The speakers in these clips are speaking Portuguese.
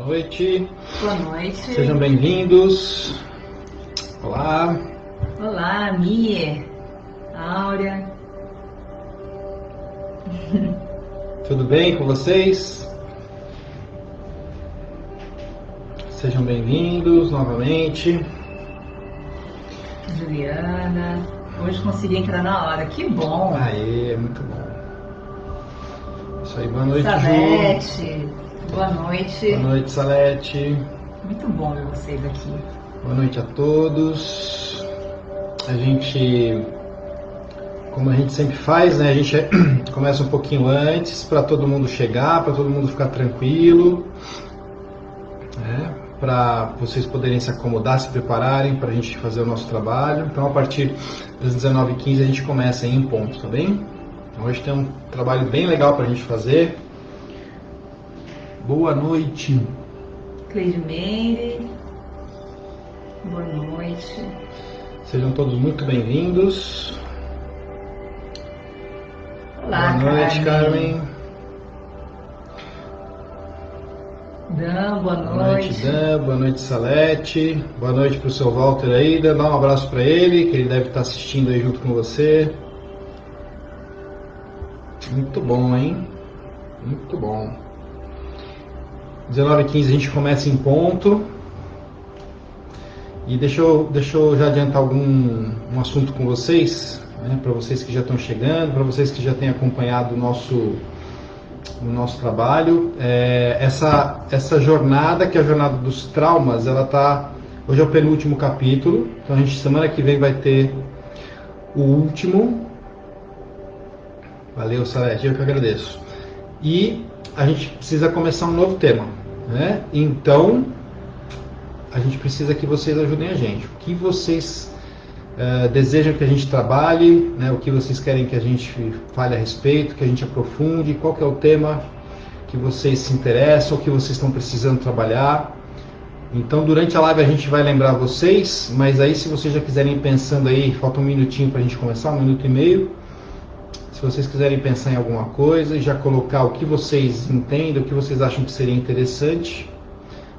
noite. Boa noite. Sejam bem-vindos. Olá. Olá, Mie, Áurea. Tudo bem com vocês? Sejam bem-vindos novamente. Juliana. Hoje consegui entrar na hora. Que bom. Aê, muito bom. Isso aí, boa noite, Salete. Boa noite. Boa noite, Salete. Muito bom ver vocês aqui. Boa noite a todos. A gente, como a gente sempre faz, né? A gente começa um pouquinho antes para todo mundo chegar, para todo mundo ficar tranquilo, né? Para vocês poderem se acomodar, se prepararem para a gente fazer o nosso trabalho. Então, a partir das 19h15 a gente começa em ponto, tá bem? Então, hoje tem um trabalho bem legal para a gente fazer. Boa noite. Cleide Meire. Boa noite. Sejam todos muito bem-vindos. Olá, boa noite, Carmen. Dan, boa noite. Boa noite, Dan. Boa noite, Salete. Boa noite para o seu Walter aí. Dá um abraço para ele, que ele deve estar assistindo aí junto com você. Muito bom, hein? Muito bom. 19h15 a gente começa em ponto. E deixa eu já adiantar um assunto com vocês, né? Para vocês que já estão chegando, para vocês que já têm acompanhado o nosso trabalho. Essa jornada, que é a jornada dos traumas, hoje é o penúltimo capítulo, então a gente semana que vem vai ter o último. Valeu, Salete, eu que agradeço. E a gente precisa começar um novo tema, né? Então a gente precisa que vocês ajudem a gente. O que vocês desejam que a gente trabalhe, né? O que vocês querem que a gente fale a respeito, que a gente aprofunde, qual que é o tema que vocês se interessam, o que vocês estão precisando trabalhar. Então, durante a live a gente vai lembrar vocês, mas aí se vocês já quiserem ir pensando aí, falta um minutinho para a gente começar, 1 minuto e meio. Se vocês quiserem pensar em alguma coisa e já colocar o que vocês entendem, o que vocês acham que seria interessante,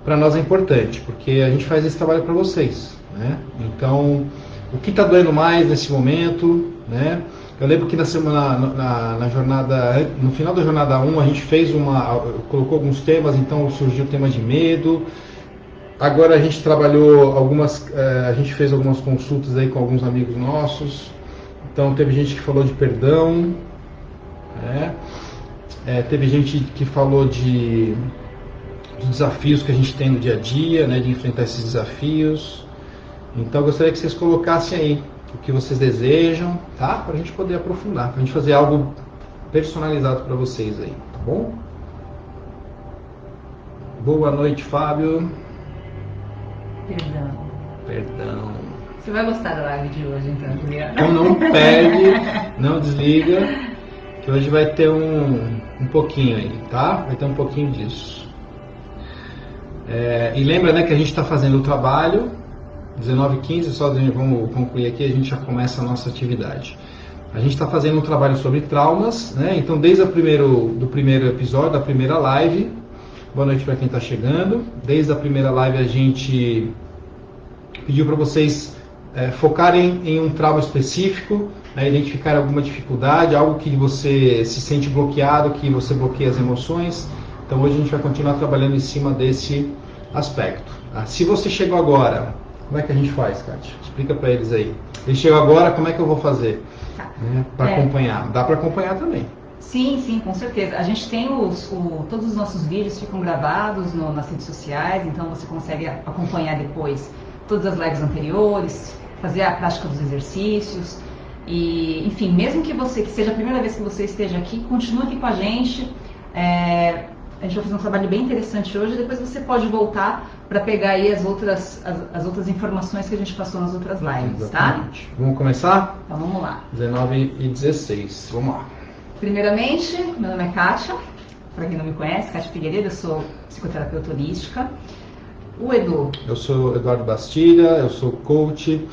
para nós é importante, porque a gente faz esse trabalho para vocês, né? Então, o que está doendo mais nesse momento, né? Eu lembro que na jornada, no final da jornada 1, a gente colocou alguns temas, então surgiu o tema de medo. Agora a gente trabalhou a gente fez algumas consultas aí com alguns amigos nossos. Então teve gente que falou de perdão, né? Teve gente que falou de desafios que a gente tem no dia a dia, né? De enfrentar esses desafios. Então eu gostaria que vocês colocassem aí o que vocês desejam, tá? Para a gente poder aprofundar, para a gente fazer algo personalizado para vocês aí, tá bom? Boa noite, Fábio. Perdão. Você vai gostar da live de hoje, então, Juliana? Então não perde, não desliga, que hoje vai ter um pouquinho aí, tá? Vai ter um pouquinho disso. E lembra, né, que a gente está fazendo o trabalho, 19h15, só vamos concluir aqui, a gente já começa a nossa atividade. A gente está fazendo um trabalho sobre traumas, né? Então desde do primeiro episódio, da primeira live, boa noite para quem está chegando, desde a primeira live a gente pediu para vocês focarem em um trauma específico, né, identificar alguma dificuldade, algo que você se sente bloqueado, que você bloqueia as emoções. Então hoje a gente vai continuar trabalhando em cima desse aspecto. Se você chegou agora, como é que a gente faz, Kátia? Explica para eles aí. Ele chegou agora, como é que eu vou fazer? Tá. Para acompanhar. Dá para acompanhar também. Sim, com certeza. A gente tem todos os nossos vídeos ficam gravados nas redes sociais, então você consegue acompanhar depois todas as lives anteriores, fazer a prática dos exercícios. E, enfim, mesmo que seja a primeira vez que você esteja aqui, continue aqui com a gente. A gente vai fazer um trabalho bem interessante hoje, depois você pode voltar para pegar aí as outras informações que a gente passou nas outras lives. Exatamente. Tá? Vamos começar? Então vamos lá. 19h16, vamos lá. Primeiramente, meu nome é Kátia, para quem não me conhece, Kátia Figueiredo, eu sou psicoterapeuta holística. O Edu. Eu sou Eduardo Bastilha, eu sou coach,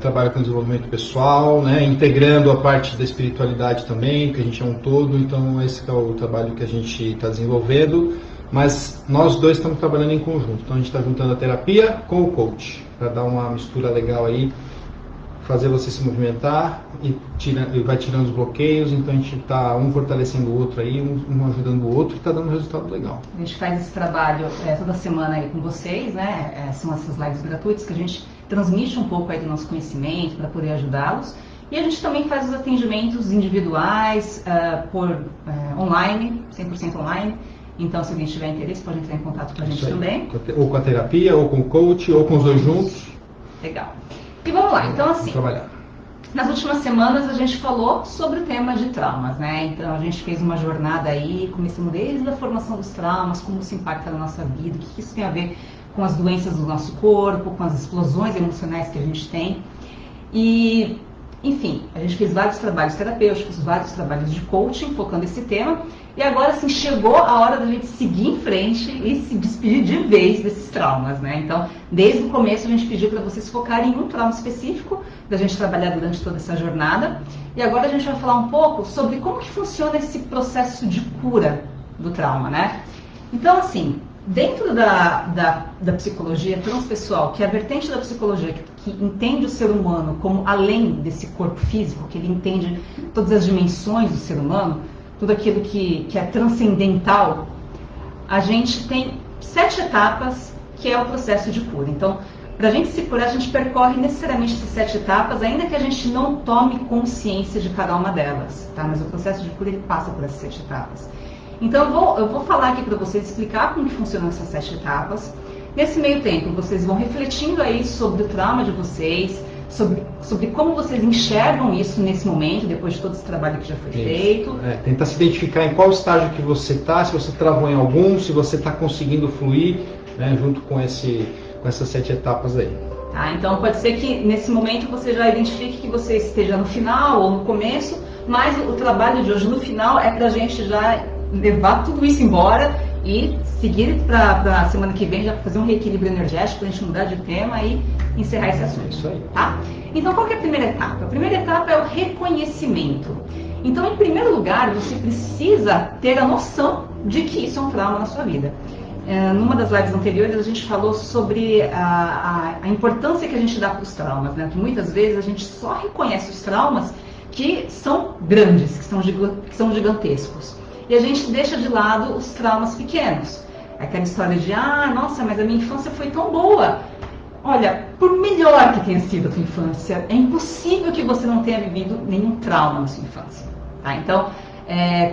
trabalho com desenvolvimento pessoal, né, integrando a parte da espiritualidade também, que a gente é um todo, então esse é o trabalho que a gente está desenvolvendo. mas nós dois estamos trabalhando em conjunto. Então a gente está juntando a terapia com o coach, para dar uma mistura legal aí, fazer você se movimentar e vai tirando os bloqueios. Então a gente está um fortalecendo o outro aí, um ajudando o outro, e está dando um resultado legal. A gente faz esse trabalho toda semana aí com vocês, né? São essas lives gratuitas que a gente transmite um pouco aí do nosso conhecimento para poder ajudá-los. E a gente também faz os atendimentos individuais online, 100% online. Então, se alguém tiver interesse, pode entrar em contato com a gente também. Ou com a terapia, ou com o coach, ou com os dois juntos. Legal. E vamos lá, então assim, nas últimas semanas a gente falou sobre o tema de traumas, né? Então a gente fez uma jornada aí, começando desde a formação dos traumas, como isso impacta na nossa vida, o que isso tem a ver com as doenças do nosso corpo, com as explosões emocionais que a gente tem. E, enfim, a gente fez vários trabalhos terapêuticos, vários trabalhos de coaching, focando esse tema. E agora, assim, chegou a hora da gente seguir em frente e se despedir de vez desses traumas, né? Então, desde o começo, a gente pediu para vocês focarem em um trauma específico, da gente trabalhar durante toda essa jornada. E agora a gente vai falar um pouco sobre como que funciona esse processo de cura do trauma, né? Então, assim, dentro da psicologia transpessoal, que é a vertente da psicologia que entende o ser humano como além desse corpo físico, que ele entende todas as dimensões do ser humano, tudo aquilo que é transcendental, a gente tem 7 etapas que é o processo de cura. Então, para a gente se curar, a gente percorre necessariamente essas 7 etapas, ainda que a gente não tome consciência de cada uma delas, tá? Mas o processo de cura, ele passa por essas 7 etapas. Então, eu vou falar aqui para vocês, explicar como que funcionam essas 7 etapas. Nesse meio tempo, vocês vão refletindo aí sobre o trauma de vocês, sobre como vocês enxergam isso nesse momento, depois de todo esse trabalho que já foi feito. Tentar se identificar em qual estágio que você está, se você travou em algum, se você está conseguindo fluir, né, junto com essas 7 etapas aí. Tá, então pode ser que nesse momento você já identifique que você esteja no final ou no começo, mas o trabalho de hoje no final é para a gente já levar tudo isso embora e seguir para a semana que vem, já fazer um reequilíbrio energético, para a gente mudar de tema e encerrar esse assunto. Isso aí. Tá? Então, qual que é a primeira etapa? A primeira etapa é o reconhecimento. Então, em primeiro lugar, você precisa ter a noção de que isso é um trauma na sua vida. Numa das lives anteriores, a gente falou sobre a importância que a gente dá para os traumas, né? Que muitas vezes a gente só reconhece os traumas que são grandes, que são gigantescos. E a gente deixa de lado os traumas pequenos. Aquela história de, nossa, mas a minha infância foi tão boa. Olha, por melhor que tenha sido a tua infância, é impossível que você não tenha vivido nenhum trauma na sua infância. Tá? Então,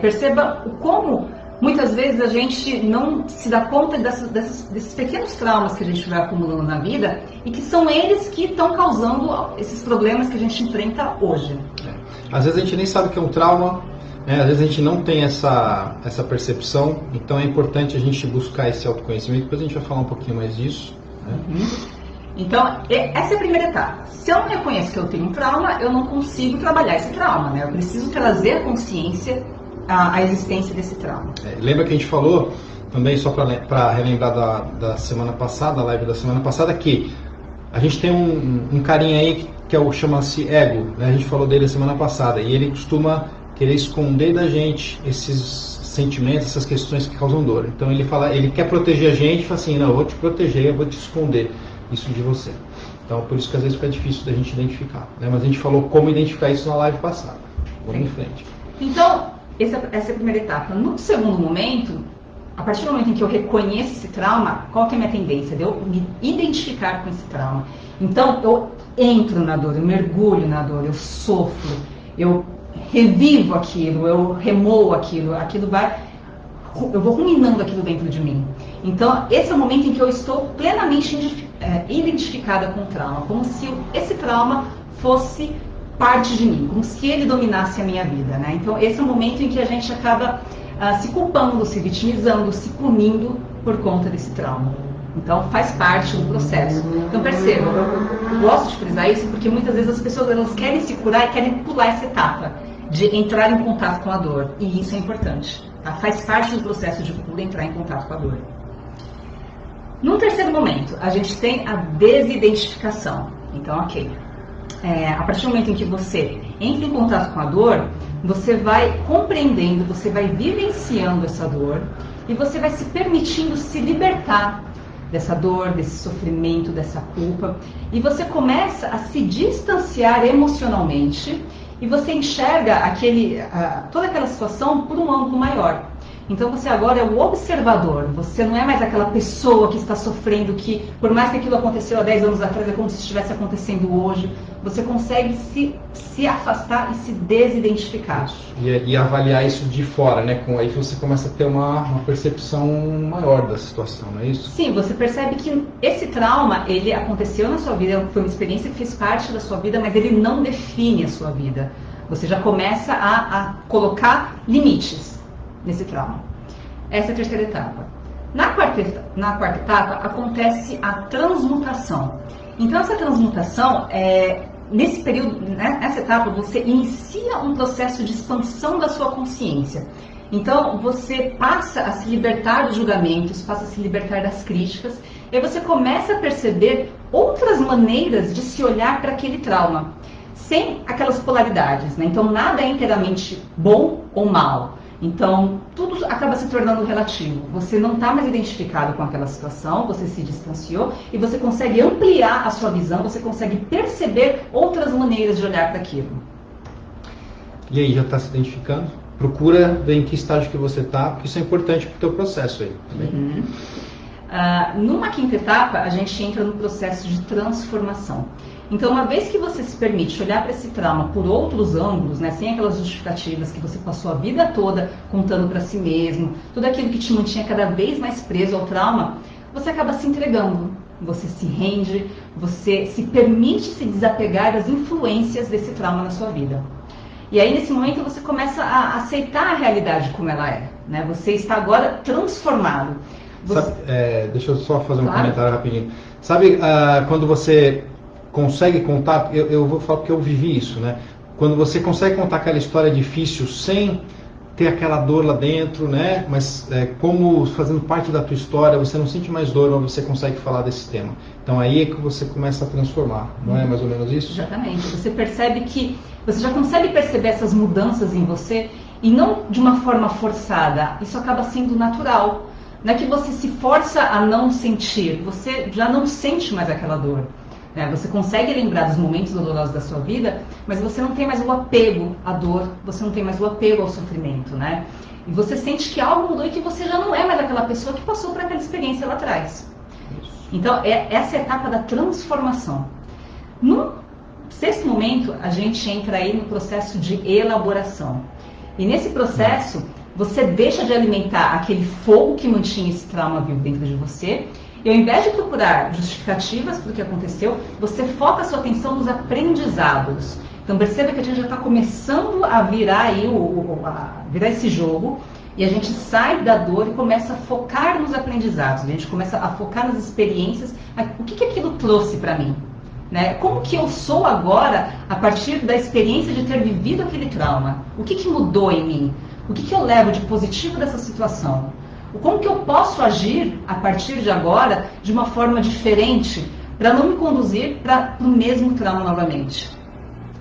perceba como muitas vezes a gente não se dá conta desses pequenos traumas que a gente vai acumulando na vida e que são eles que estão causando esses problemas que a gente enfrenta hoje. Às vezes a gente nem sabe que é um trauma, às vezes a gente não tem essa percepção, então é importante a gente buscar esse autoconhecimento. Depois a gente vai falar um pouquinho mais disso. Né? Uhum. Então, essa é a primeira etapa. Se eu não reconheço que eu tenho um trauma, eu não consigo trabalhar esse trauma, né? Eu preciso trazer a consciência à existência desse trauma. Lembra que a gente falou, também só para relembrar da semana passada, a live da semana passada, que a gente tem um carinha aí que chama-se ego, né? A gente falou dele a semana passada, e ele costuma querer esconder da gente esses sentimentos, essas questões que causam dor. Então ele quer proteger a gente e fala assim, não, eu vou te proteger, eu vou te esconder isso de você. Então por isso que às vezes fica difícil da gente identificar, né? Mas a gente falou como identificar isso na live passada. Vamos em frente. Então, essa é a primeira etapa. No segundo momento, a partir do momento em que eu reconheço esse trauma, qual que é a minha tendência? De eu me identificar com esse trauma. Então, eu entro na dor, eu mergulho na dor, eu sofro, eu revivo aquilo, eu remoo aquilo eu vou ruminando aquilo dentro de mim. Então, esse é o momento em que eu estou plenamente identificada com o trauma, como se esse trauma fosse parte de mim, como se ele dominasse a minha vida, né? Então, esse é o momento em que a gente acaba se culpando, se vitimizando, se punindo por conta desse trauma. Então, faz parte do processo. Então, perceba, eu gosto de frisar isso porque muitas vezes as pessoas elas querem se curar e querem pular essa etapa de entrar em contato com a dor. E isso é importante. Tá? Faz parte do processo de cura entrar em contato com a dor. Num terceiro momento, a gente tem a desidentificação. Então, ok. A partir do momento em que você entra em contato com a dor, você vai compreendendo, você vai vivenciando essa dor e você vai se permitindo se libertar dessa dor, desse sofrimento, dessa culpa, e você começa a se distanciar emocionalmente e você enxerga toda aquela situação por um ângulo maior. Então você agora é o observador, você não é mais aquela pessoa que está sofrendo, que por mais que aquilo aconteceu há 10 anos atrás, é como se estivesse acontecendo hoje. Você consegue se afastar e se desidentificar. E avaliar isso de fora, né? Aí você começa a ter uma percepção maior da situação, não é isso? Sim, você percebe que esse trauma, ele aconteceu na sua vida, foi uma experiência que fez parte da sua vida, mas ele não define a sua vida. Você já começa a colocar limites nesse trauma. Essa é a terceira etapa. Na quarta etapa acontece a transmutação. Então essa transmutação, nesse período, nessa etapa, você inicia um processo de expansão da sua consciência. Então você passa a se libertar dos julgamentos, passa a se libertar das críticas, e aí você começa a perceber outras maneiras de se olhar para aquele trauma, sem aquelas polaridades, né? Então nada é inteiramente bom ou mal. Então, tudo acaba se tornando relativo. Você não está mais identificado com aquela situação, você se distanciou e você consegue ampliar a sua visão, você consegue perceber outras maneiras de olhar para aquilo. E aí, já está se identificando? Procura ver em que estágio que você está, porque isso é importante para o teu processo aí. Uhum. Numa quinta etapa, a gente entra no processo de transformação. Então, uma vez que você se permite olhar para esse trauma por outros ângulos, né, sem aquelas justificativas que você passou a vida toda contando para si mesmo, tudo aquilo que te mantinha cada vez mais preso ao trauma, você acaba se entregando, você se rende, você se permite se desapegar das influências desse trauma na sua vida. E aí, nesse momento, você começa a aceitar a realidade como ela é, né? Você está agora transformado. Sabe, deixa eu só fazer um Claro. comentário rapidinho. Sabe, quando você consegue contar, eu vou falar porque eu vivi isso, né? Quando você consegue contar aquela história difícil sem ter aquela dor lá dentro, né? Mas como fazendo parte da tua história, você não sente mais dor, mas você consegue falar desse tema. Então aí é que você começa a transformar, não é mais ou menos isso? Exatamente. Você percebe que você já consegue perceber essas mudanças em você e não de uma forma forçada. Isso acaba sendo natural. Não é que você se força a não sentir, você já não sente mais aquela dor. Você consegue lembrar dos momentos dolorosos da sua vida, mas você não tem mais o apego à dor, você não tem mais o apego ao sofrimento, né? E você sente que algo mudou e que você já não é mais aquela pessoa que passou por aquela experiência lá atrás. Então, essa é a etapa da transformação. No sexto momento, a gente entra aí no processo de elaboração. E nesse processo, você deixa de alimentar aquele fogo que mantinha esse trauma vivo dentro de você, e ao invés de procurar justificativas para o que aconteceu, você foca a sua atenção nos aprendizados. Então perceba que a gente já está começando a virar aí virar esse jogo, e a gente sai da dor e começa a focar nos aprendizados. A gente começa a focar nas experiências. O que aquilo trouxe para mim? Né? Como que eu sou agora a partir da experiência de ter vivido aquele trauma? O que mudou em mim? O que eu levo de positivo dessa situação? Como que eu posso agir a partir de agora de uma forma diferente para não me conduzir para o mesmo trauma novamente?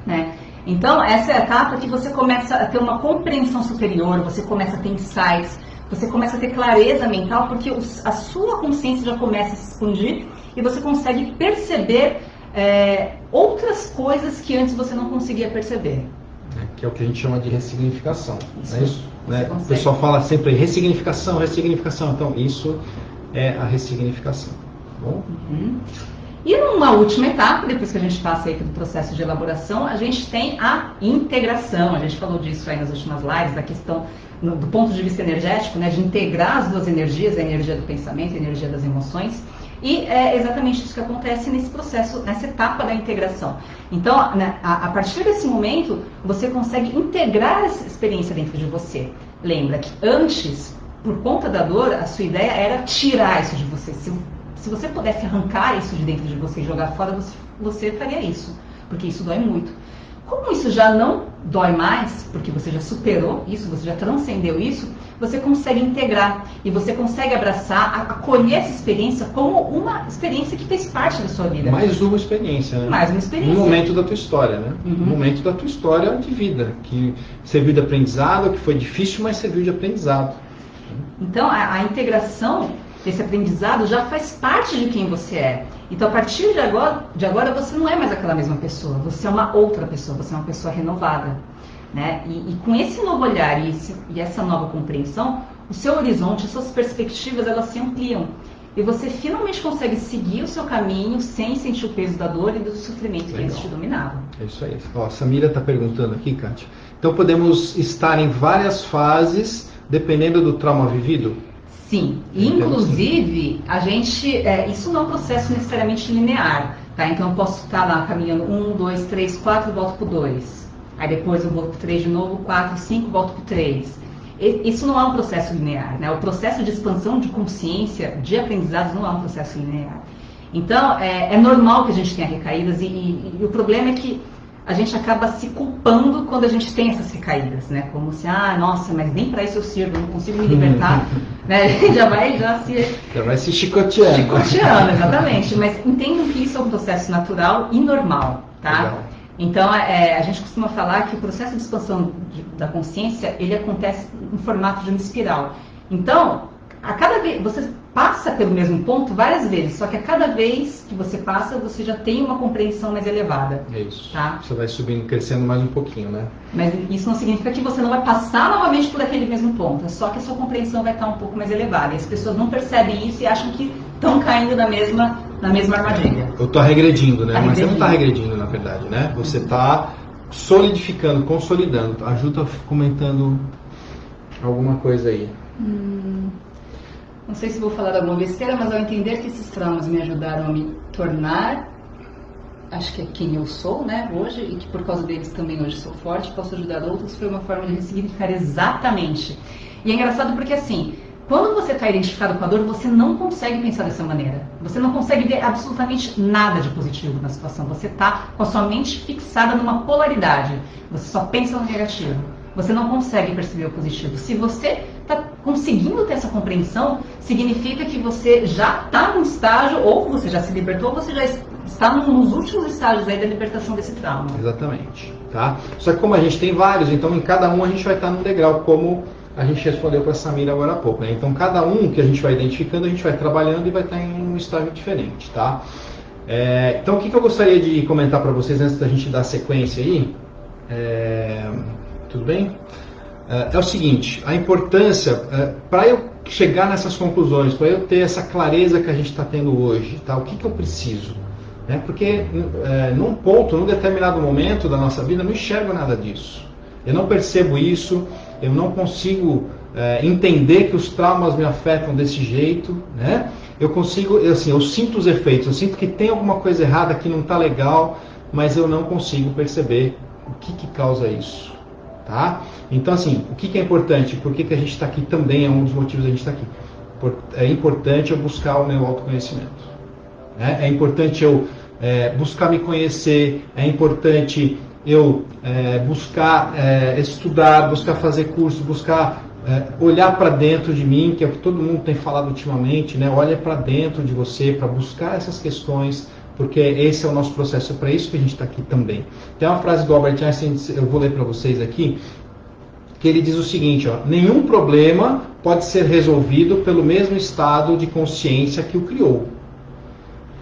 Né? Então, essa é a etapa que você começa a ter uma compreensão superior, você começa a ter insights, você começa a ter clareza mental, porque a sua consciência já começa a se expandir e você consegue perceber outras coisas que antes você não conseguia perceber. Que é o que a gente chama de ressignificação. Isso, não é isso? Né? O pessoal fala sempre ressignificação, ressignificação. Então, isso é a ressignificação. Tá bom? Uhum. E numa última etapa, depois que a gente passa aí pelo processo de elaboração, a gente tem a integração. A gente falou disso aí nas últimas lives, da questão, do ponto de vista energético, né, de integrar as duas energias, a energia do pensamento e a energia das emoções. E é exatamente isso que acontece nesse processo, nessa etapa da integração. Então, né, a partir desse momento, você consegue integrar essa experiência dentro de você. Lembra que antes, por conta da dor, a sua ideia era tirar isso de você. Se você pudesse arrancar isso de dentro de você e jogar fora, você faria isso, porque isso dói muito. Como isso já não dói mais, porque você já superou isso, você já transcendeu isso, você consegue integrar e você consegue abraçar, acolher essa experiência como uma experiência que fez parte da sua vida. Mais uma experiência, né? Mais uma experiência. Um momento da tua história, né? Uhum. Um momento da tua história de vida, que serviu de aprendizado, que foi difícil, mas serviu de aprendizado. Então, a integração desse aprendizado já faz parte de quem você é. Então, a partir de agora você não é mais aquela mesma pessoa, você é uma outra pessoa, você é uma pessoa renovada. Né? E com esse novo olhar e essa nova compreensão, o seu horizonte, as suas perspectivas, elas se ampliam. E você finalmente consegue seguir o seu caminho sem sentir o peso da dor e do sofrimento que antes te dominava. É isso aí. Ó, a Samira está perguntando aqui, Kátia. Então podemos estar em várias fases dependendo do trauma vivido? Sim. Inclusive, a gente, isso não é um processo necessariamente linear. Tá? Então eu posso estar lá caminhando 1, 2, 3, 4 e volto para o 2. Aí depois eu volto para o 3 de novo, 4, 5, volto para o 3. Isso não é um processo linear, né? O processo de expansão de consciência, de aprendizados, não é um processo linear. Então, é normal que a gente tenha recaídas e o problema é que a gente acaba se culpando quando a gente tem essas recaídas, né? Como se, nossa, mas nem para isso eu sirvo, eu não consigo me libertar, né? Já vai se chicoteando. Chicoteando, exatamente. Mas entendam que isso é um processo natural e normal, tá? Legal. Então, a gente costuma falar que o processo de expansão da consciência, ele acontece em formato de uma espiral. Então, a cada vez, você passa pelo mesmo ponto várias vezes, só que a cada vez que você passa, você já tem uma compreensão mais elevada. É isso. Tá? Você vai subindo, crescendo mais um pouquinho, né? Mas isso não significa que você não vai passar novamente por aquele mesmo ponto, é só que a sua compreensão vai estar um pouco mais elevada. E as pessoas não percebem isso e acham que estão caindo na mesma armadilha. Eu estou regredindo, né? Mas você não está regredindo, na verdade, né? Você está solidificando, consolidando. A Ju está comentando alguma coisa aí. Não sei se vou falar alguma besteira, mas ao entender que esses traumas me ajudaram a me tornar, acho que é quem eu sou, né, hoje, e que por causa deles também hoje sou forte, posso ajudar outros, foi uma forma de ressignificar exatamente. E é engraçado porque assim, quando você está identificado com a dor, você não consegue pensar dessa maneira. Você não consegue ver absolutamente nada de positivo na situação. Você está com a sua mente fixada numa polaridade. Você só pensa no negativo. Você não consegue perceber o positivo. Se você está conseguindo ter essa compreensão, significa que você já está num estágio, ou você já se libertou, ou você já está nos últimos estágios aí da libertação desse trauma. Exatamente. Tá? Só que como a gente tem vários, então em cada um a gente vai estar num degrau, como a gente respondeu para a Samira agora há pouco. Né? Então cada um que a gente vai identificando, a gente vai trabalhando e vai estar em um estágio diferente. Tá? Então o que eu gostaria de comentar para vocês antes da gente dar sequência aí, tudo bem? É o seguinte, a importância, para eu chegar nessas conclusões, para eu ter essa clareza que a gente está tendo hoje, tá? O que eu preciso? Porque num ponto, num determinado momento da nossa vida, eu não enxergo nada disso. Eu não percebo isso, eu não consigo entender que os traumas me afetam desse jeito, né? Eu sinto os efeitos, eu sinto que tem alguma coisa errada que não está legal, mas eu não consigo perceber o que causa isso. Tá? Então, assim, o que é importante? Por que a gente está aqui também? É um dos motivos da gente estar aqui. É importante eu buscar o meu autoconhecimento. Né? É importante eu buscar me conhecer. É importante eu buscar estudar, buscar fazer curso, buscar olhar para dentro de mim, que é o que todo mundo tem falado ultimamente, né? Olha para dentro de você para buscar essas questões, porque esse é o nosso processo, é para isso que a gente está aqui também. Tem uma frase do Albert Einstein, eu vou ler para vocês aqui, que ele diz o seguinte, nenhum problema pode ser resolvido pelo mesmo estado de consciência que o criou.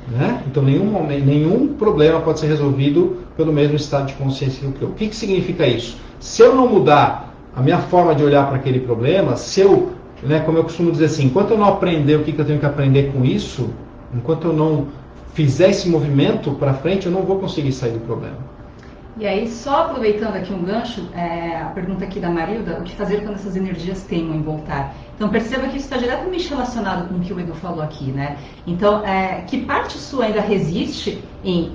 Né? Então nenhum problema pode ser resolvido pelo mesmo estado de consciência que o criou. O que significa isso? Se eu não mudar a minha forma de olhar para aquele problema, como eu costumo dizer assim, enquanto eu não aprender o que eu tenho que aprender com isso, enquanto eu não fizer esse movimento para frente, eu não vou conseguir sair do problema. E aí, só aproveitando aqui um gancho, a pergunta aqui da Marilda, o que fazer quando essas energias teimam em voltar? Então perceba que isso está diretamente relacionado com o que o Edu falou aqui, né? Então, que parte sua ainda resiste em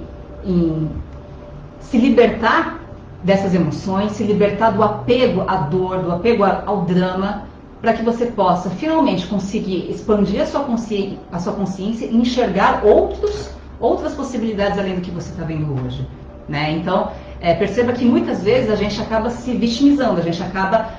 se libertar dessas emoções, se libertar do apego à dor, do apego ao drama, para que você possa finalmente conseguir expandir a sua consciência e enxergar outras possibilidades além do que você está vendo hoje. Né? Então, perceba que muitas vezes a gente acaba se vitimizando, a gente acaba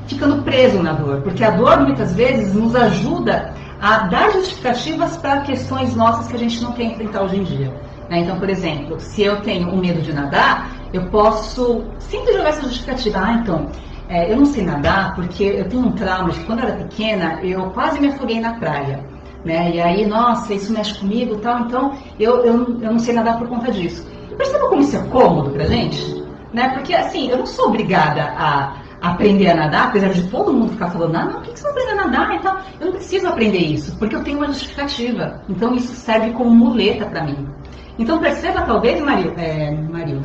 ficando preso na dor, porque a dor muitas vezes nos ajuda a dar justificativas para questões nossas que a gente não quer enfrentar hoje em dia. Né? Então, por exemplo, se eu tenho um medo de nadar, eu posso sempre jogar essa justificativa. Então, eu não sei nadar porque eu tenho um trauma de que quando eu era pequena, eu quase me afoguei na praia. Né? E aí, nossa, isso mexe comigo e tal, então eu não sei nadar por conta disso. E perceba como isso é cômodo pra gente? Né? Porque assim, eu não sou obrigada a aprender a nadar, apesar de todo mundo ficar falando, não, por que você não aprende a nadar e tal? Eu não preciso aprender isso, porque eu tenho uma justificativa. Então isso serve como muleta para mim. Então perceba talvez, Marilda,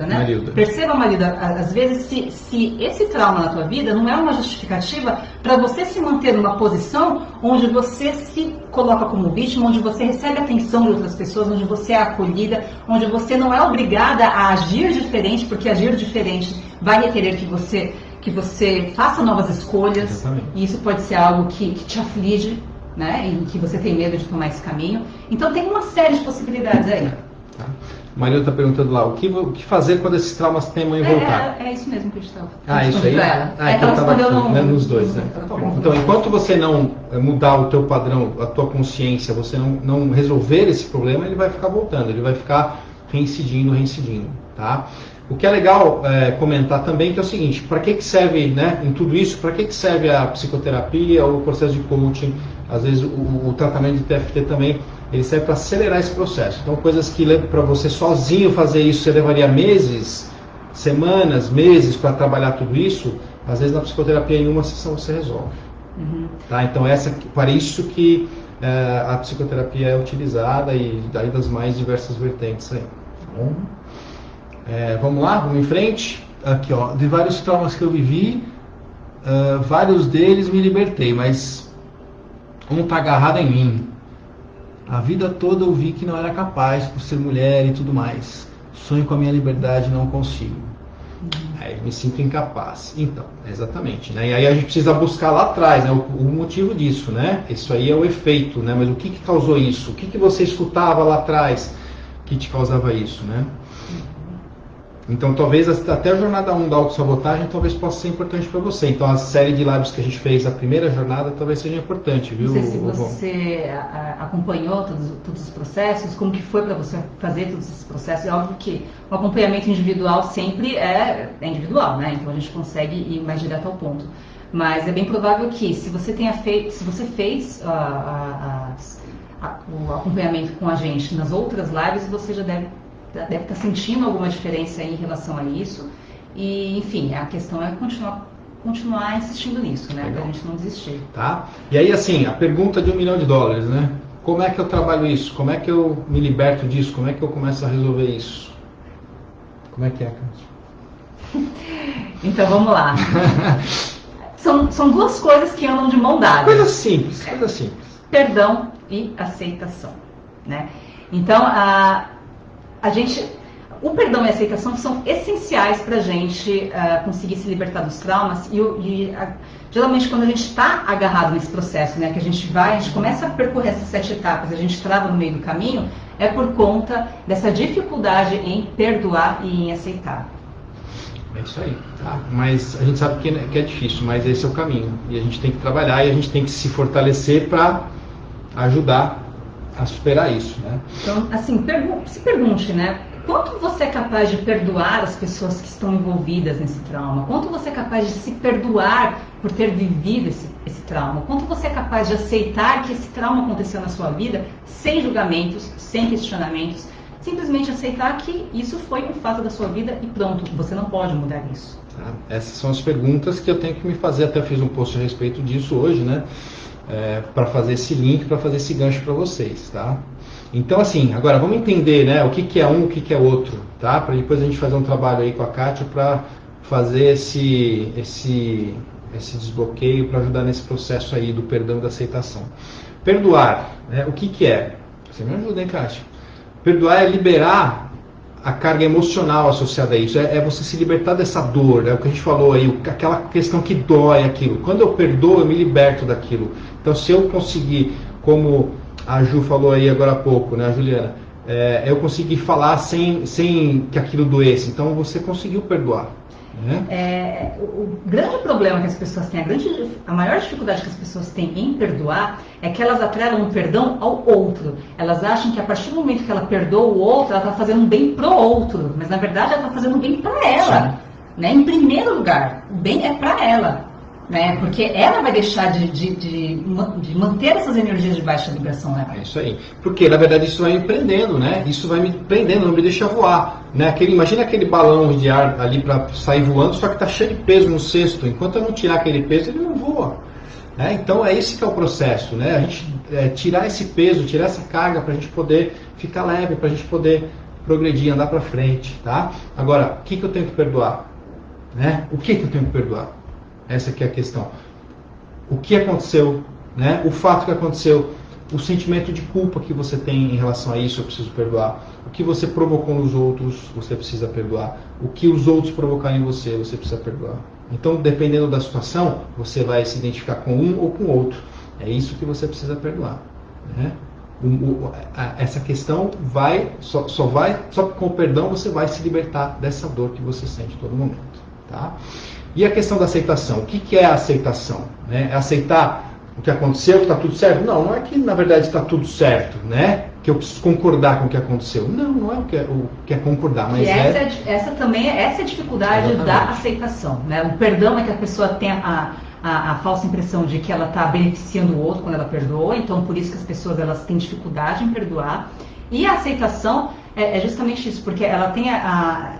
né? Marilda. Perceba, Marilda, às vezes se esse trauma na tua vida não é uma justificativa para você se manter numa posição onde você se coloca como vítima, onde você recebe atenção de outras pessoas, onde você é acolhida, onde você não é obrigada a agir diferente, porque agir diferente vai requerer que você faça novas escolhas. Exatamente. E isso pode ser algo que te aflige, né? E que você tem medo de tomar esse caminho. Então tem uma série de possibilidades aí. Tá. Maria está perguntando lá, o que fazer quando esses traumas temam em voltar? É isso mesmo que a gente estava. Isso aí? Então estava aqui, né, nos dois, né? Tá bom. Então, enquanto você não mudar o teu padrão, a tua consciência, você não resolver esse problema, ele vai ficar voltando, ele vai ficar reincidindo, tá? O que é legal comentar também que é o seguinte, para que serve, né, em tudo isso, para que serve a psicoterapia, o processo de coaching, às vezes o tratamento de TFT também, ele serve para acelerar esse processo. Então, coisas que para você sozinho fazer isso, você levaria meses, semanas, meses para trabalhar tudo isso, às vezes na psicoterapia em uma sessão você resolve. Uhum. Tá? Então, para isso que a psicoterapia é utilizada e daí das mais diversas vertentes aí. Tá bom? Vamos lá, vamos em frente. Aqui, ó, de vários traumas que eu vivi, vários deles me libertei, mas um está agarrado em mim. A vida toda eu vi que não era capaz por ser mulher e tudo mais. Sonho com a minha liberdade e não consigo. Aí me sinto incapaz. Então, exatamente, né? E aí a gente precisa buscar lá atrás, né, o motivo disso, né? Isso aí é o efeito, né? Mas o que causou isso? O que você escutava lá atrás que te causava isso, né? Então, talvez até a jornada 1 da autossabotagem talvez possa ser importante para você. Então, a série de lives que a gente fez, a primeira jornada, talvez seja importante, viu? Não sei se você acompanhou todos os processos, como que foi para você fazer todos esses processos. É óbvio que o acompanhamento individual sempre é individual, né? Então, a gente consegue ir mais direto ao ponto. Mas é bem provável que, se você fez o acompanhamento com a gente nas outras lives, você já deve estar sentindo alguma diferença em relação a isso. E, enfim, a questão é continuar insistindo nisso, né? Para a gente não desistir. Tá? E aí, assim, a pergunta de $1 milhão, né? Como é que eu trabalho isso? Como é que eu me liberto disso? Como é que eu começo a resolver isso? Como é que é, Cátia? Então, vamos lá. São duas coisas que andam de mão dada. Coisa simples. Perdão e aceitação, né? Então, o perdão e a aceitação são essenciais para a gente conseguir se libertar dos traumas geralmente quando a gente está agarrado nesse processo, né, que a gente começa a percorrer essas 7 etapas, a gente trava no meio do caminho, é por conta dessa dificuldade em perdoar e em aceitar. É isso aí, tá? Mas a gente sabe que é difícil, mas esse é o caminho. E a gente tem que trabalhar e a gente tem que se fortalecer para ajudar a superar isso, né? Então, assim, se pergunte, né? Quanto você é capaz de perdoar as pessoas que estão envolvidas nesse trauma? Quanto você é capaz de se perdoar por ter vivido esse trauma? Quanto você é capaz de aceitar que esse trauma aconteceu na sua vida sem julgamentos, sem questionamentos? Simplesmente aceitar que isso foi um fato da sua vida e pronto, você não pode mudar isso. Tá? Essas são as perguntas que eu tenho que me fazer, até fiz um post a respeito disso hoje, né? Para fazer esse link, para fazer esse gancho para vocês, tá? Então, assim, agora vamos entender, né, o que é um, o que é outro, tá? Para depois a gente fazer um trabalho aí com a Kátia para fazer esse desbloqueio, para ajudar nesse processo aí do perdão e da aceitação. Perdoar, né, o que é? Você me ajuda, hein, Kátia? Perdoar é liberar a carga emocional associada a isso, é você se libertar dessa dor, é o que a gente falou aí, aquela questão que dói aquilo. Quando eu perdoo, eu me liberto daquilo. Então, se eu conseguir, como a Ju falou aí agora há pouco, né, a Juliana, eu consegui falar sem que aquilo doesse. Então, você conseguiu perdoar. Né? O grande problema que as pessoas têm, a maior dificuldade que as pessoas têm em perdoar é que elas atrelam o perdão ao outro. Elas acham que a partir do momento que ela perdoa o outro, ela está fazendo um bem pro outro, mas na verdade ela está fazendo um bem para ela. né? Em primeiro lugar, o bem é para ela, né? Porque ela vai deixar de manter essas energias de baixa vibração, né? É isso aí. Porque, na verdade, isso vai me prendendo, né? Isso vai me prendendo, não me deixa voar. Né? Imagina aquele balão de ar ali para sair voando, só que está cheio de peso no cesto. Enquanto eu não tirar aquele peso, ele não voa. Né? Então, é esse que é o processo, né? A gente tirar esse peso, tirar essa carga para a gente poder ficar leve, para a gente poder progredir, andar para frente, tá? Agora, o que eu tenho que perdoar? Né? O que eu tenho que perdoar? Essa aqui é a questão. O que aconteceu, né? O fato que aconteceu, o sentimento de culpa que você tem em relação a isso, eu preciso perdoar. O que você provocou nos outros, você precisa perdoar. O que os outros provocaram em você, você precisa perdoar. Então, dependendo da situação, você vai se identificar com um ou com o outro. É isso que você precisa perdoar. Né? Essa questão só com o perdão você vai se libertar dessa dor que você sente todo momento. Tá? E a questão da aceitação. O que é a aceitação? Né? É aceitar o que aconteceu, que está tudo certo? Não é que na verdade está tudo certo, né? Que eu preciso concordar com o que aconteceu. Não é o que é concordar, mas essa também é a dificuldade Exatamente. Da aceitação. Né? O perdão é que a pessoa tem a falsa impressão de que ela está beneficiando o outro quando ela perdoa, então por isso que as pessoas elas têm dificuldade em perdoar. E a aceitação é justamente isso, porque ela tem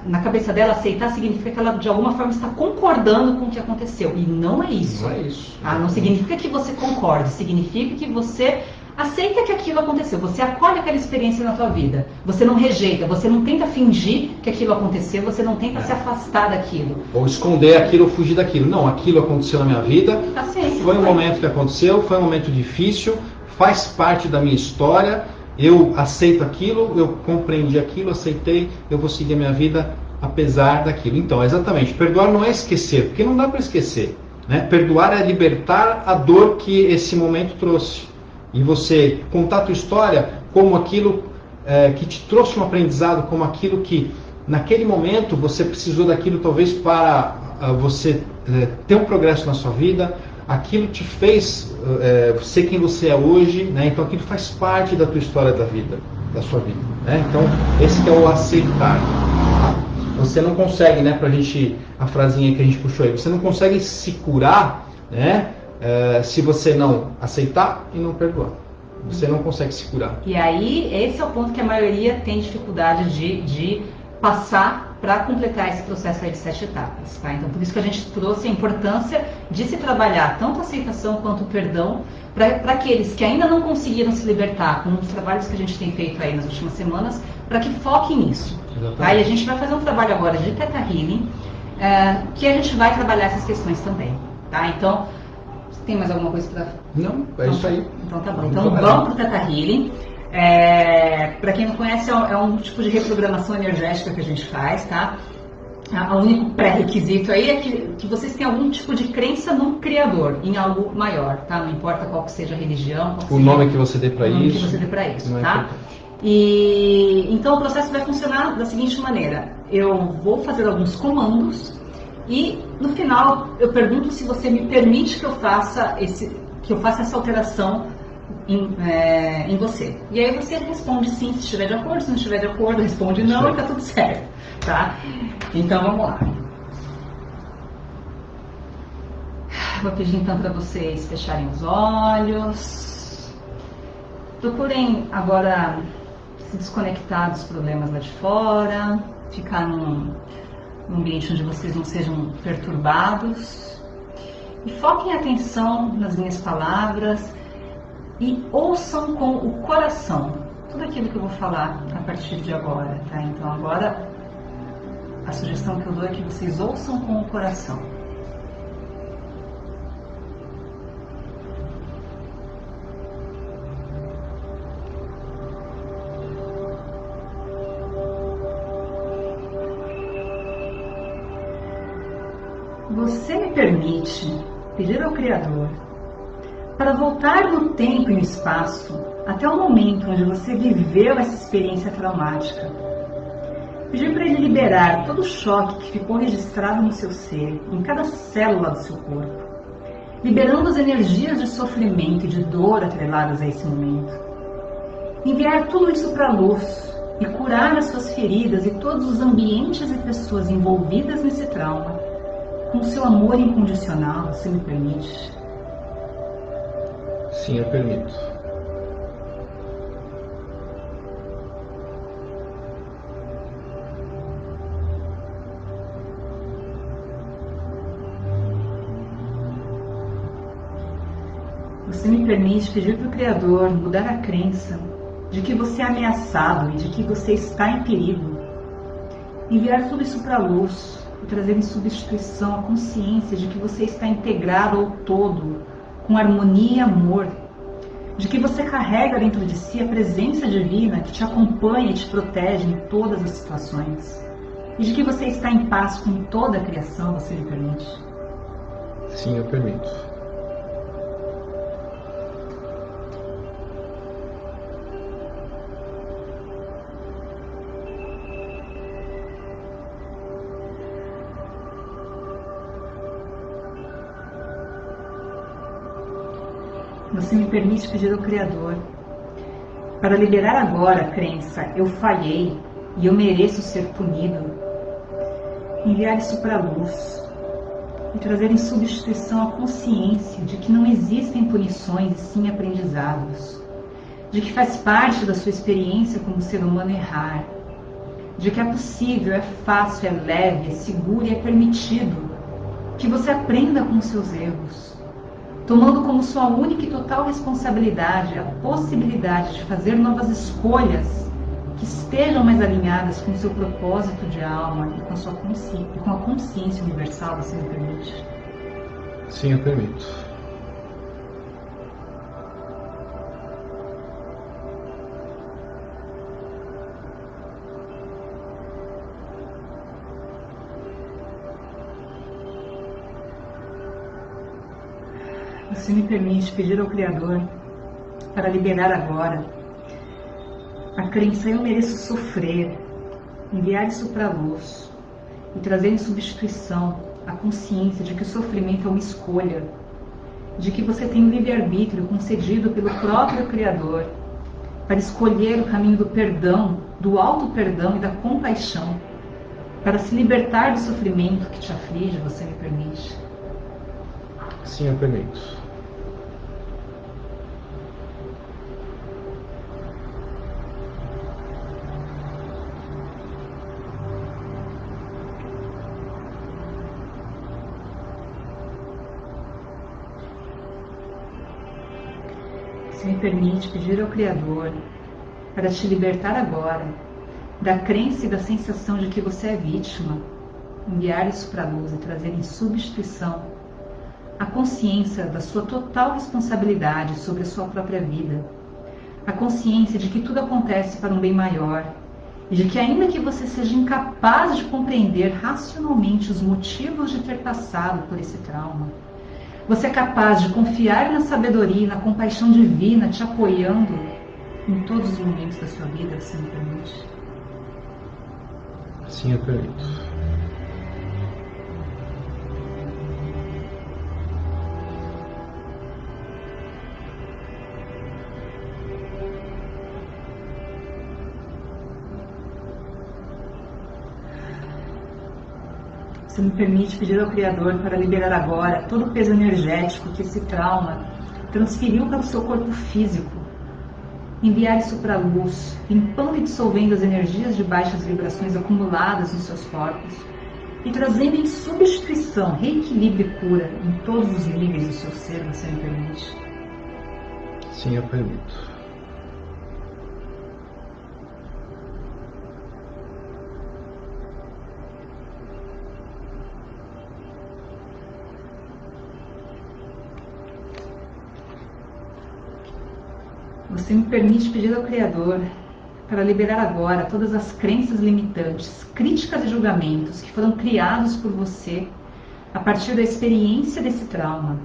na cabeça dela, aceitar significa que ela de alguma forma está concordando com o que aconteceu. E não é isso. Não é isso. Não significa que você concorde, significa que você aceita que aquilo aconteceu, você acolhe aquela experiência na tua vida, você não rejeita, você não tenta fingir que aquilo aconteceu, você não tenta se afastar daquilo. Ou esconder aquilo ou fugir daquilo. Não, aquilo aconteceu na minha vida, foi um momento que aconteceu, foi um momento difícil, faz parte da minha história, eu aceito aquilo, eu compreendi aquilo, aceitei, eu vou seguir a minha vida apesar daquilo. Então, exatamente, perdoar não é esquecer, porque não dá para esquecer. Né? Perdoar é libertar a dor que esse momento trouxe. E você contar a tua história como aquilo que te trouxe um aprendizado, como aquilo que naquele momento você precisou daquilo talvez para você ter um progresso na sua vida, aquilo te fez ser quem você é hoje, né? Então aquilo faz parte da tua história da vida, da sua vida. Né? Então esse que é o aceitar. Você não consegue, né, a frasinha que a gente puxou aí, você não consegue se curar, né? Se você não aceitar e não perdoar. Você não consegue se curar. E aí, esse é o ponto que a maioria tem dificuldade de passar para completar esse processo aí de 7 etapas. Tá? Então, por isso que a gente trouxe a importância de se trabalhar tanto a aceitação quanto o perdão para aqueles que ainda não conseguiram se libertar com os trabalhos que a gente tem feito aí nas últimas semanas, para que foquem nisso. Tá? E a gente vai fazer um trabalho agora de Theta Healing, que a gente vai trabalhar essas questões também. Tá? Então, tem mais alguma coisa para... Não, é isso aí. Então tá bom. Então vamos para o Theta Healing. Para quem não conhece, é um tipo de reprogramação energética que a gente faz, tá? O único pré-requisito aí é que vocês tenham algum tipo de crença no Criador, em algo maior, tá? Não importa qual que seja a religião, o nome que você dê para isso. O nome que você dê para isso, tá? E então o processo vai funcionar da seguinte maneira: eu vou fazer alguns comandos. E no final eu pergunto se você me permite que eu faça essa alteração em você. E aí você responde sim, se estiver de acordo, se não estiver de acordo, responde não e tá tudo certo. Tá? Então vamos lá. Vou pedir então para vocês fecharem os olhos. Procurem agora se desconectar dos problemas lá de fora, ficar num ambiente onde vocês não sejam perturbados, e foquem a atenção nas minhas palavras e ouçam com o coração tudo aquilo que eu vou falar a partir de agora, tá? Então agora a sugestão que eu dou é que vocês ouçam com o coração. Você me permite pedir ao Criador para voltar no tempo e no espaço até o momento onde você viveu essa experiência traumática. Pedir para Ele liberar todo o choque que ficou registrado no seu ser, em cada célula do seu corpo, liberando as energias de sofrimento e de dor atreladas a esse momento. Enviar tudo isso para a luz e curar as suas feridas e todos os ambientes e pessoas envolvidas nesse trauma com o seu amor incondicional, você me permite? Sim, eu permito. Você me permite pedir para o Criador mudar a crença de que você é ameaçado e de que você está em perigo. Enviar tudo isso para a luz e trazer em substituição a consciência de que você está integrado ao todo, com harmonia e amor, de que você carrega dentro de si a presença divina que te acompanha e te protege em todas as situações, e de que você está em paz com toda a criação, você me permite? Sim, eu permito. Você me permite pedir ao Criador para liberar agora a crença eu falhei e eu mereço ser punido, enviar isso para a luz e trazer em substituição a consciência de que não existem punições e sim aprendizados, de que faz parte da sua experiência como ser humano errar, de que é possível, é fácil, é leve, é seguro e é permitido que você aprenda com os seus erros, tomando como sua única e total responsabilidade a possibilidade de fazer novas escolhas que estejam mais alinhadas com o seu propósito de alma e com a sua consciência, com a consciência universal, você me permite? Sim, eu permito. Você me permite pedir ao Criador para liberar agora a crença eu mereço sofrer, enviar isso para a luz e trazer em substituição a consciência de que o sofrimento é uma escolha, de que você tem um livre-arbítrio concedido pelo próprio Criador para escolher o caminho do perdão, do auto-perdão e da compaixão, para se libertar do sofrimento que te aflige, você me permite? Sim, eu permito. Você me permite pedir ao Criador para te libertar agora da crença e da sensação de que você é vítima, enviar isso para a luz e trazer em substituição a consciência da sua total responsabilidade sobre a sua própria vida, a consciência de que tudo acontece para um bem maior e de que ainda que você seja incapaz de compreender racionalmente os motivos de ter passado por esse trauma, você é capaz de confiar na sabedoria e na compaixão divina te apoiando em todos os momentos da sua vida, você me permite? Sim, eu permito. Você me permite pedir ao Criador para liberar agora todo o peso energético que esse trauma transferiu para o seu corpo físico, enviar isso para a luz, limpando e dissolvendo as energias de baixas vibrações acumuladas nos seus corpos e trazendo em substituição reequilíbrio e cura em todos os níveis do seu ser, você me permite? Sim, eu permito. Você me permite pedir ao Criador para liberar agora todas as crenças limitantes, críticas e julgamentos que foram criados por você a partir da experiência desse trauma.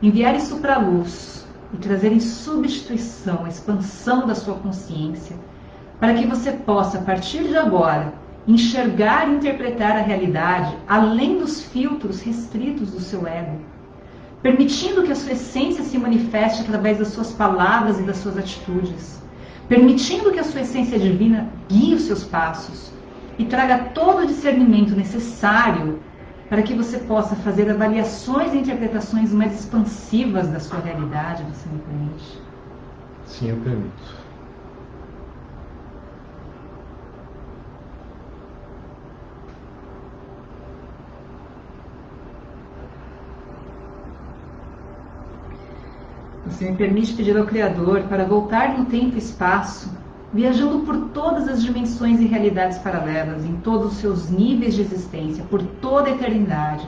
Enviar isso para a luz e trazer em substituição a expansão da sua consciência para que você possa, a partir de agora, enxergar e interpretar a realidade além dos filtros restritos do seu ego, permitindo que a sua essência se manifeste através das suas palavras e das suas atitudes, permitindo que a sua essência divina guie os seus passos e traga todo o discernimento necessário para que você possa fazer avaliações e interpretações mais expansivas da sua realidade. Você me permite? Sim, eu permito. Você me permite pedir ao Criador para voltar no tempo e espaço, viajando por todas as dimensões e realidades paralelas, em todos os seus níveis de existência, por toda a eternidade,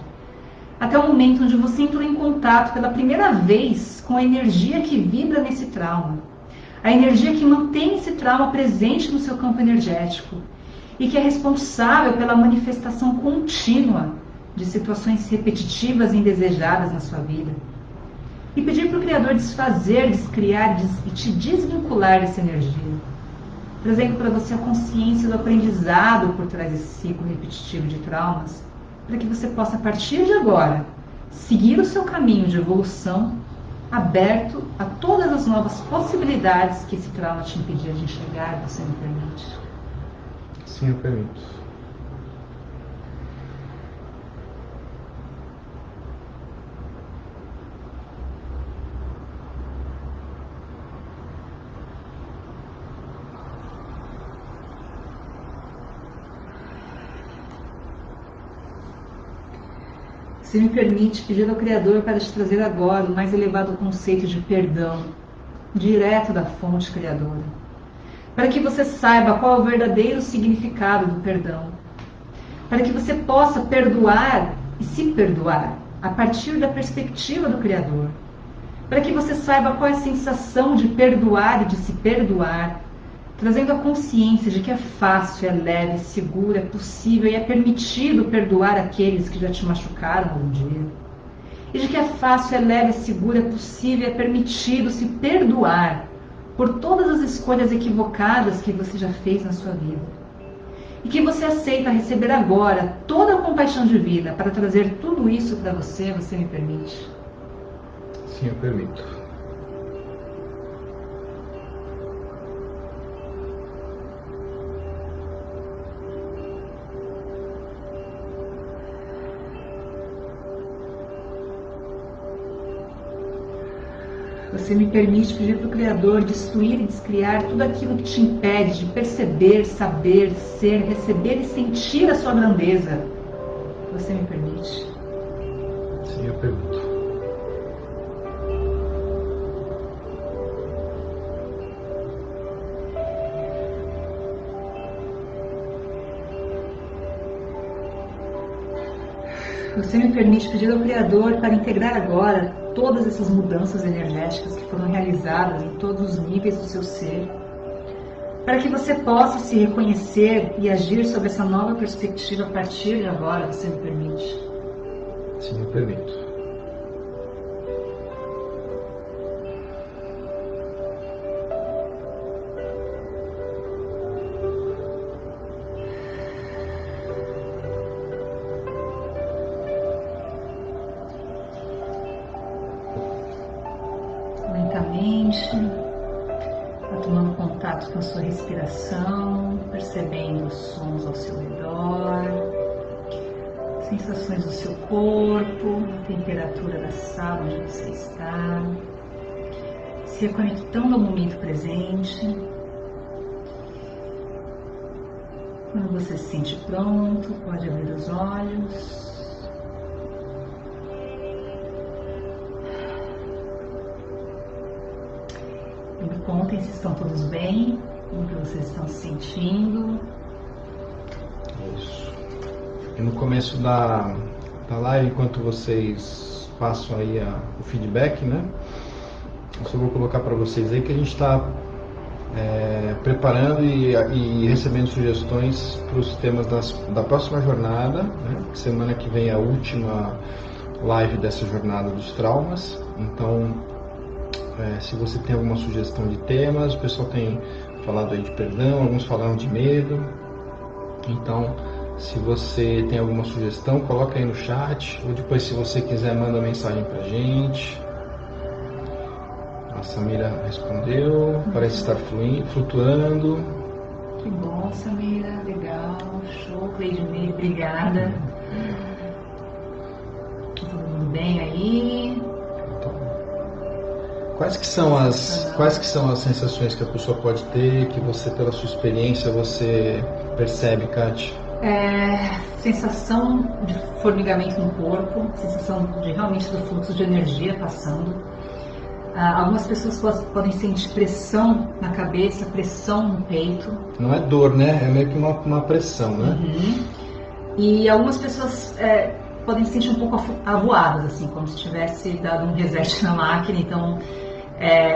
até o momento onde você entrou em contato pela primeira vez com a energia que vibra nesse trauma, a energia que mantém esse trauma presente no seu campo energético e que é responsável pela manifestação contínua de situações repetitivas e indesejadas na sua vida. E pedir para o Criador desfazer, descriar e te desvincular dessa energia, trazendo para você a consciência do aprendizado por trás desse ciclo repetitivo de traumas, para que você possa, a partir de agora, seguir o seu caminho de evolução, aberto a todas as novas possibilidades que esse trauma te impedia de enxergar. Você me permite? Sim, eu permito. Se me permite pedir ao Criador para te trazer agora o mais elevado conceito de perdão, direto da fonte criadora, para que você saiba qual é o verdadeiro significado do perdão, para que você possa perdoar e se perdoar a partir da perspectiva do Criador, para que você saiba qual é a sensação de perdoar e de se perdoar, trazendo a consciência de que é fácil, é leve, é seguro, é possível e é permitido perdoar aqueles que já te machucaram algum dia. E de que é fácil, é leve, é seguro, é possível e é permitido se perdoar por todas as escolhas equivocadas que você já fez na sua vida. E que você aceita receber agora toda a compaixão divina para trazer tudo isso para você. Você me permite? Sim, eu permito. Você me permite pedir para o Criador destruir e descriar tudo aquilo que te impede de perceber, saber, ser, receber e sentir a sua grandeza. Você me permite? Sim, eu permito. Você me permite pedir ao Criador para integrar agora todas essas mudanças energéticas que foram realizadas em todos os níveis do seu ser, para que você possa se reconhecer e agir sob essa nova perspectiva a partir de agora. Você me permite? Sim, eu permito. Vai tomando contato com a sua respiração, percebendo os sons ao seu redor, sensações do seu corpo, a temperatura da sala onde você está, se reconectando ao momento presente. Quando você se sente pronto, pode abrir os olhos. Me contem se estão todos bem, como que vocês estão se sentindo. Isso. E no começo da live, enquanto vocês passam aí o feedback, né? Eu só vou colocar para vocês aí que a gente está preparando e recebendo sugestões para os temas da próxima jornada, né? Semana que vem é a última live dessa jornada dos traumas. Então, se você tem alguma sugestão de temas, o pessoal tem falado aí de perdão, alguns falaram de medo. Então, se você tem alguma sugestão, coloca aí no chat, ou depois, se você quiser, manda mensagem pra gente. A Samira respondeu, parece estar flutuando. Que bom, Samira, legal, show, Cleidinei, obrigada. Todo mundo bem aí? Quais que são as sensações que a pessoa pode ter, que você, pela sua experiência, você percebe, Kátia? Sensação de formigamento no corpo, sensação de realmente do fluxo de energia passando. Algumas pessoas podem sentir pressão na cabeça, pressão no peito. Não é dor, né? É meio que uma pressão, né? Uhum. E algumas pessoas podem se sentir um pouco avoadas, assim, como se tivesse dado um reset na máquina. Então,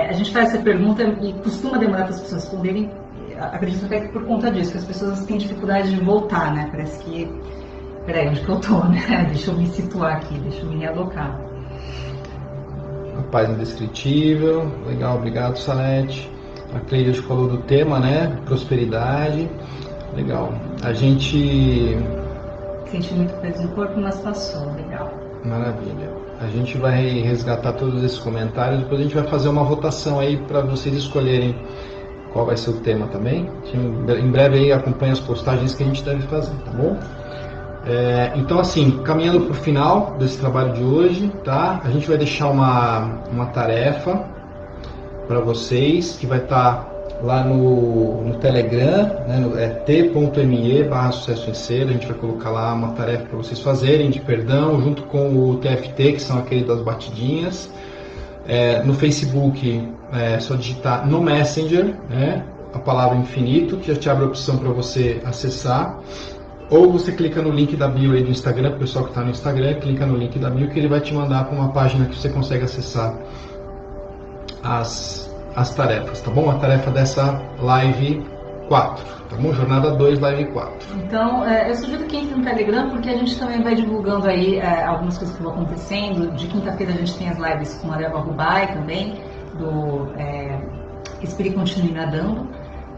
a gente faz essa pergunta e costuma demorar para as pessoas responderem. Acredito até que por conta disso, que as pessoas têm dificuldade de voltar, né? Parece que, peraí, onde que eu tô, né? Deixa eu me situar aqui, deixa eu me realocar. A paz indescritível, legal, obrigado, Salete. A Cleide falou do tema, né? Prosperidade, legal. A gente... Senti muito peso no corpo, mas passou, legal. Maravilha. A gente vai resgatar todos esses comentários, depois a gente vai fazer uma votação aí para vocês escolherem qual vai ser o tema também. Em breve aí acompanhe as postagens que a gente deve fazer, tá bom? Então, assim, caminhando para o final desse trabalho de hoje, tá? A gente vai deixar uma tarefa para vocês, que vai estar lá no Telegram, né, t.me/sucesso em ser. A gente vai colocar lá uma tarefa para vocês fazerem de perdão, junto com o TFT, que são aquele das batidinhas. No Facebook, é só digitar no Messenger, né, a palavra infinito, que já te abre a opção para você acessar. Ou você clica no link da bio aí do Instagram, para o pessoal que está no Instagram, clica no link da bio que ele vai te mandar para uma página que você consegue acessar as tarefas, tá bom? A tarefa dessa live 4, tá bom? Jornada 2, live 4. Então, eu sugiro que entre no Telegram, porque a gente também vai divulgando aí algumas coisas que vão acontecendo. De quinta-feira a gente tem as lives com a Débora Rubai também, do Espírito Continue Nadando,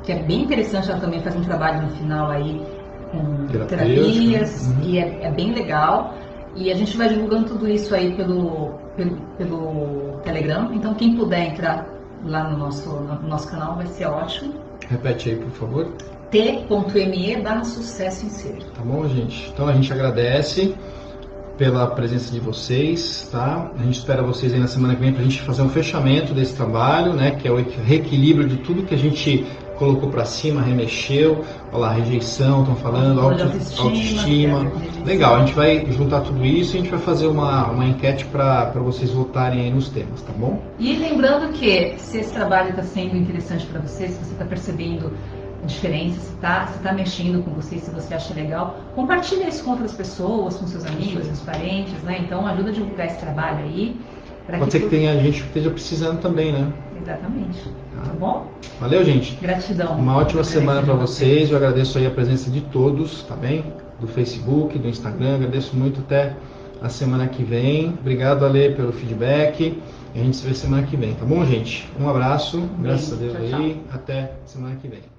que é bem interessante. Ela também faz um trabalho no final aí com terapias, e é bem legal. E a gente vai divulgando tudo isso aí pelo Telegram. Então, quem puder entrar lá no nosso canal vai ser ótimo. Repete aí, por favor. t.me/sucesso em ser. Tá bom, gente? Então a gente agradece pela presença de vocês, tá? A gente espera vocês aí na semana que vem para a gente fazer um fechamento desse trabalho, né? Que é o reequilíbrio de tudo que a gente colocou para cima, remexeu, olha lá, rejeição, estão falando, autoestima. Legal, a gente vai juntar tudo isso e a gente vai fazer uma enquete para vocês votarem aí nos temas, tá bom? E lembrando que se esse trabalho está sendo interessante para você, se você está percebendo diferença, se está mexendo com você, se você acha legal, compartilha isso com outras pessoas, com seus amigos, seus parentes, né? Então ajuda a divulgar esse trabalho aí. Pode ser que tenha gente que esteja precisando também, né? Exatamente. Tá bom? Valeu, gente. Gratidão. Uma ótima semana para vocês. Eu agradeço aí a presença de todos, tá bem? Do Facebook, do Instagram. Agradeço muito. Até a semana que vem. Obrigado, Ale, pelo feedback. E a gente se vê semana que vem, tá bom, gente? Um abraço. Graças a Deus aí. Até semana que vem.